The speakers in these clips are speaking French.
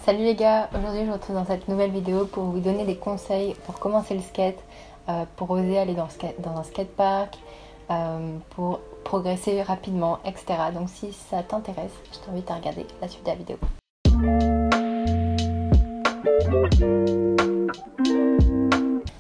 Salut les gars, aujourd'hui je vous retrouve dans cette nouvelle vidéo pour vous donner des conseils pour commencer le skate, pour oser aller dans un skatepark, pour progresser rapidement, etc. Donc si ça t'intéresse, je t'invite à regarder la suite de la vidéo.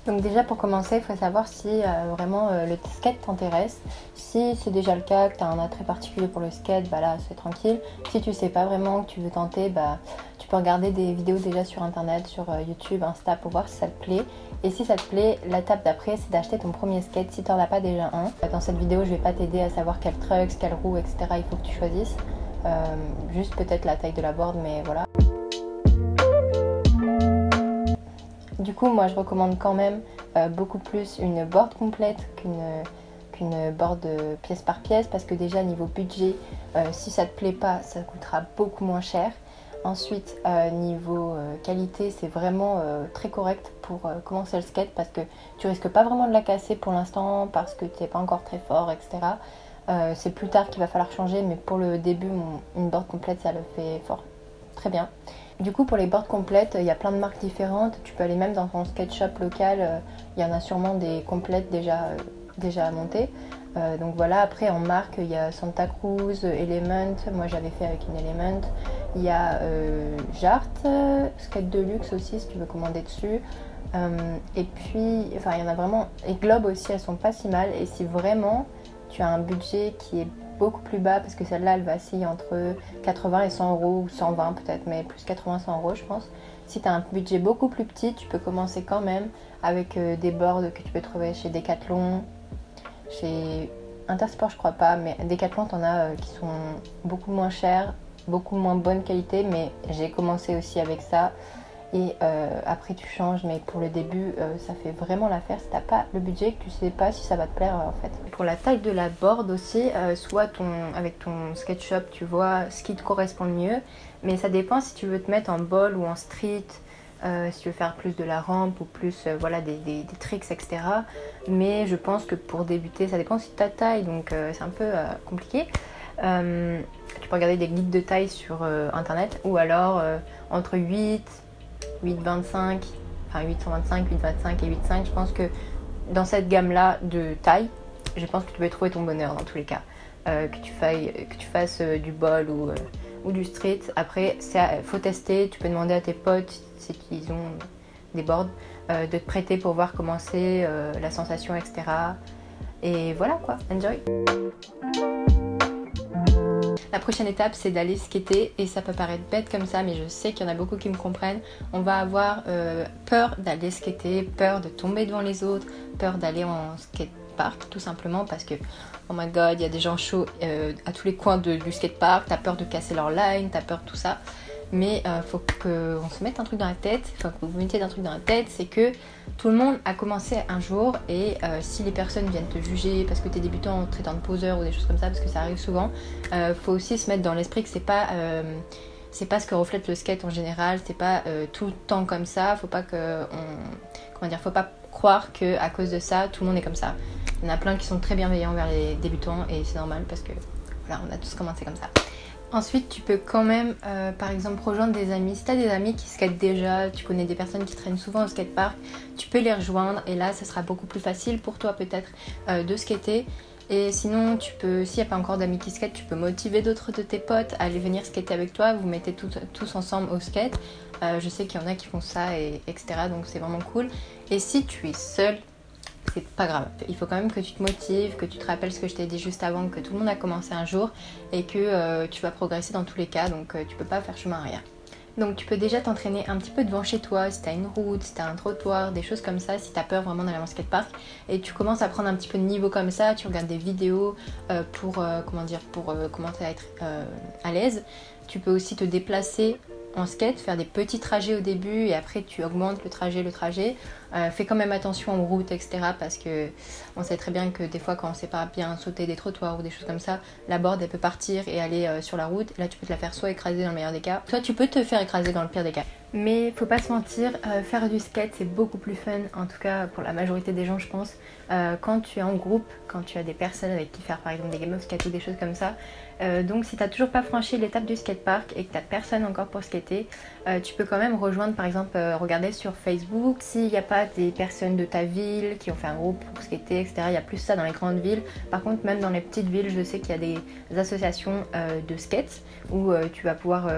Donc déjà pour commencer, il faut savoir si vraiment le skate t'intéresse. Si c'est déjà le cas, que tu as un attrait particulier pour le skate, bah là c'est tranquille. Si tu sais pas vraiment, que tu veux tenter, bah tu peux regarder des vidéos déjà sur internet, sur YouTube, Insta pour voir si ça te plaît. Et si ça te plaît, l'étape d'après c'est d'acheter ton premier skate si tu n'en as pas déjà un. Dans cette vidéo je vais pas t'aider à savoir quel trucks, quelle roue, etc. il faut que tu choisisses. Juste peut-être la taille de la board, mais voilà. Du coup, moi je recommande quand même beaucoup plus une board complète qu'une board pièce par pièce parce que déjà niveau budget, si ça te plaît pas, ça coûtera beaucoup moins cher. Ensuite, niveau qualité, c'est vraiment très correct pour commencer le skate parce que tu risques pas vraiment de la casser pour l'instant parce que tu n'es pas encore très fort, etc. C'est plus tard qu'il va falloir changer, mais pour le début, une board complète, ça le fait fort, très bien. Du coup, pour les boards complètes, il y a plein de marques différentes. Tu peux aller même dans ton skate shop local. Il y en a sûrement des complètes déjà montées. Donc voilà, après en marque, il y a Santa Cruz, Element. Moi, j'avais fait avec une Element. Il y a Jart, Skate Deluxe aussi, si tu veux commander dessus. Et puis, enfin, il y en a vraiment. Et Globe aussi, elles sont pas si mal. Et si vraiment tu as un budget qui est beaucoup plus bas, parce que celle-là elle vacille entre 80 et 100 euros ou 120 peut-être, mais plus 80-100 euros je pense. Si tu as un budget beaucoup plus petit, tu peux commencer quand même avec des boards que tu peux trouver chez Decathlon, chez Intersport je crois pas, mais Decathlon t'en as qui sont beaucoup moins chers, beaucoup moins bonne qualité, mais j'ai commencé aussi avec ça. Et après tu changes, mais pour le début ça fait vraiment l'affaire si t'as pas le budget, que tu sais pas si ça va te plaire en fait. Pour la taille de la board aussi, soit avec ton skate shop tu vois ce qui te correspond le mieux, mais ça dépend si tu veux te mettre en ball ou en street, si tu veux faire plus de la rampe ou plus voilà, des tricks, etc. Mais je pense que pour débuter ça dépend aussi de ta taille, donc c'est un peu compliqué. Tu peux regarder des guides de taille sur internet, ou alors entre 8,25, enfin 8,25, 8,25 et 8,5, je pense que dans cette gamme-là de taille, je pense que tu peux trouver ton bonheur dans tous les cas. Que tu fasses du ball ou du street. Après, il faut tester, tu peux demander à tes potes, si ils ont des boards, de te prêter pour voir comment c'est, la sensation, etc. Et voilà quoi, enjoy! La prochaine étape c'est d'aller skater, et ça peut paraître bête comme ça, mais je sais qu'il y en a beaucoup qui me comprennent. On va avoir peur d'aller skater, peur de tomber devant les autres, peur d'aller en skatepark tout simplement parce que oh my god, il y a des gens chauds à tous les coins du skatepark, t'as peur de casser leur line, t'as peur de tout ça. Mais faut qu'on se mette un truc dans la tête, enfin que vous mettiez un truc dans la tête, c'est que tout le monde a commencé un jour, et si les personnes viennent te juger parce que t'es débutant en traitant de poseur ou des choses comme ça, parce que ça arrive souvent, faut aussi se mettre dans l'esprit que c'est pas ce que reflète le skate en général, c'est pas tout le temps comme ça, faut pas croire que à cause de ça tout le monde est comme ça. Il y en a plein qui sont très bienveillants vers les débutants et c'est normal parce que voilà, on a tous commencé comme ça. Ensuite, tu peux quand même, par exemple, rejoindre des amis. Si tu as des amis qui skatent déjà, tu connais des personnes qui traînent souvent au skatepark, tu peux les rejoindre et là, ça sera beaucoup plus facile pour toi peut-être de skater. Et sinon, s'il n'y a pas encore d'amis qui skatent, tu peux motiver d'autres de tes potes à aller venir skater avec toi. Vous mettez tous ensemble au skate. Je sais qu'il y en a qui font ça, etc. Donc c'est vraiment cool. Et si tu es seul, c'est pas grave, il faut quand même que tu te motives, que tu te rappelles ce que je t'ai dit juste avant, que tout le monde a commencé un jour et que tu vas progresser dans tous les cas, donc tu peux pas faire chemin arrière. Donc tu peux déjà t'entraîner un petit peu devant chez toi, si t'as une route, si t'as un trottoir, des choses comme ça, si t'as peur vraiment d'aller en skatepark, et tu commences à prendre un petit peu de niveau comme ça, tu regardes des vidéos pour commencer à être à l'aise. Tu peux aussi te déplacer en skate, faire des petits trajets au début et après tu augmentes le trajet. Fais quand même attention aux routes, etc. Parce que on sait très bien que des fois quand on sait pas bien sauter des trottoirs ou des choses comme ça, la board elle peut partir et aller sur la route. Et là tu peux te la faire soit écraser dans le meilleur des cas, soit tu peux te faire écraser dans le pire des cas. Mais faut pas se mentir, faire du skate c'est beaucoup plus fun, en tout cas pour la majorité des gens je pense, quand tu es en groupe, quand tu as des personnes avec qui faire par exemple des game of skate ou des choses comme ça. Donc si tu n'as toujours pas franchi l'étape du skatepark et que tu n'as personne encore pour skater, tu peux quand même rejoindre par exemple, regarder sur Facebook s'il n'y a pas des personnes de ta ville qui ont fait un groupe pour skater, etc. Il y a plus ça dans les grandes villes. Par contre même dans les petites villes je sais qu'il y a des associations de skate où tu vas pouvoir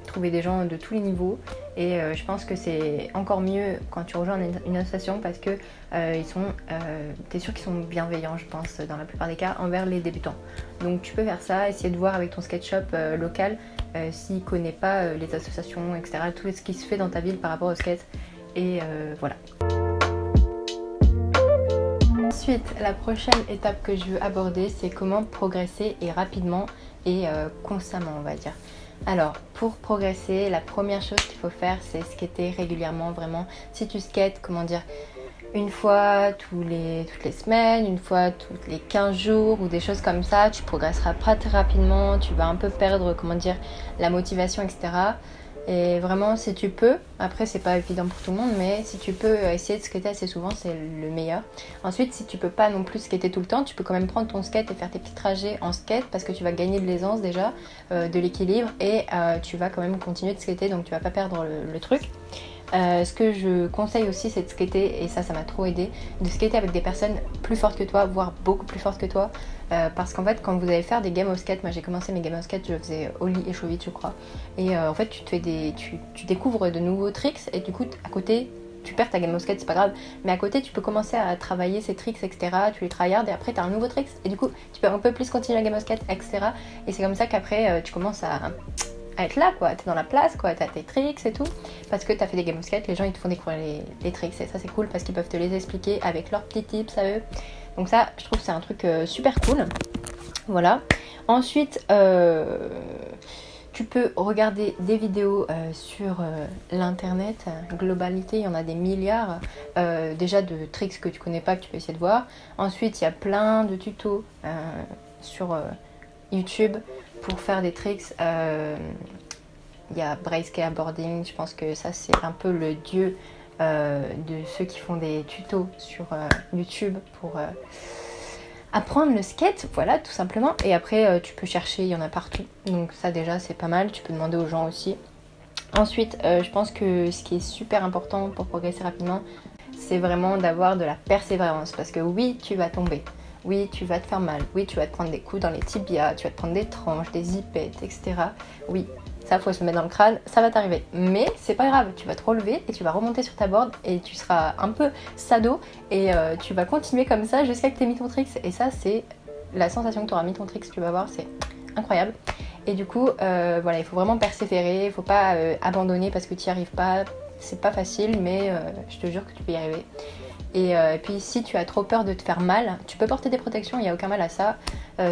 trouver des gens de tous les niveaux et je pense que c'est encore mieux quand tu rejoins une association parce que t'es sûr qu'ils sont bienveillants je pense dans la plupart des cas envers les débutants. Donc tu peux faire ça, essayer de voir avec ton skate shop local s'il ne connaît pas les associations, etc. Tout ce qui se fait dans ta ville par rapport au skate et voilà. Ensuite, la prochaine étape que je veux aborder, c'est comment progresser et rapidement et constamment on va dire. Alors, pour progresser, la première chose qu'il faut faire, c'est skater régulièrement, vraiment. Si tu skates, comment dire, une fois toutes les semaines, une fois tous les 15 jours ou des choses comme ça, tu progresseras pas très rapidement, tu vas un peu perdre, comment dire, la motivation, etc. Et vraiment, si tu peux, après c'est pas évident pour tout le monde, mais si tu peux essayer de skater assez souvent, c'est le meilleur. Ensuite, si tu peux pas non plus skater tout le temps, tu peux quand même prendre ton skate et faire tes petits trajets en skate parce que tu vas gagner de l'aisance déjà, de l'équilibre et tu vas quand même continuer de skater, donc tu vas pas perdre le truc. Ce que je conseille aussi c'est de skater, et ça m'a trop aidé, de skater avec des personnes plus fortes que toi, voire beaucoup plus fortes que toi, parce qu'en fait quand vous allez faire des game of skate, moi j'ai commencé mes game of skate, je faisais ollie et chauvite je crois, et en fait tu découvres de nouveaux tricks et du coup à côté tu perds ta game of skate, c'est pas grave, mais à côté tu peux commencer à travailler ces tricks, etc. Tu les tryhards et après tu as un nouveau trick et du coup tu peux un peu plus continuer la game of skate, etc. Et c'est comme ça qu'après tu commences à être là quoi, t'es dans la place quoi, t'as tes tricks et tout, parce que t'as fait des game of skate, les gens ils te font découvrir les tricks et ça c'est cool parce qu'ils peuvent te les expliquer avec leurs petits tips à eux. Donc ça je trouve que c'est un truc super cool. Voilà. Ensuite tu peux regarder des vidéos sur l'internet, globalité, il y en a des milliards déjà de tricks que tu connais pas que tu peux essayer de voir. Ensuite il y a plein de tutos sur YouTube pour faire des tricks. Il y a Brace Skateboarding, je pense que ça c'est un peu le dieu de ceux qui font des tutos sur YouTube pour apprendre le skate, voilà tout simplement. Et après tu peux chercher, il y en a partout, donc ça déjà c'est pas mal, tu peux demander aux gens aussi. Ensuite je pense que ce qui est super important pour progresser rapidement, c'est vraiment d'avoir de la persévérance, parce que oui tu vas tomber, oui tu vas te faire mal, oui tu vas te prendre des coups dans les tibias, tu vas te prendre des tranches, des zipettes, etc. Oui, ça faut se mettre dans le crâne, ça va t'arriver, mais c'est pas grave, tu vas te relever et tu vas remonter sur ta board et tu seras un peu sado et tu vas continuer comme ça jusqu'à que tu aies mis ton tricks, et ça c'est la sensation que tu auras mis ton tricks, tu vas voir, c'est incroyable. Et du coup voilà, il faut vraiment persévérer, il faut pas abandonner parce que tu n'y arrives pas, c'est pas facile, mais je te jure que tu peux y arriver. Et puis si tu as trop peur de te faire mal, tu peux porter des protections, il n'y a aucun mal à ça.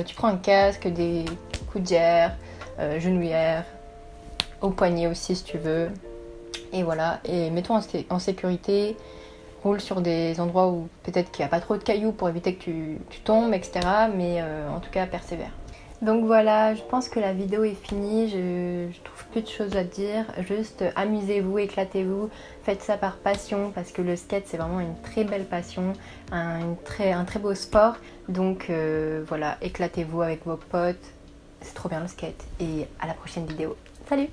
Tu prends un casque, des coudières, genouillères, au poignet aussi si tu veux. Et voilà, et mets-toi en sécurité, roule sur des endroits où peut-être qu'il n'y a pas trop de cailloux pour éviter que tu tombes, etc. Mais en tout cas, persévère. Donc voilà, je pense que la vidéo est finie, je trouve plus de choses à dire, juste amusez-vous, éclatez-vous, faites ça par passion parce que le skate c'est vraiment une très belle passion, un très beau sport, donc voilà, éclatez-vous avec vos potes, c'est trop bien le skate, et à la prochaine vidéo, salut!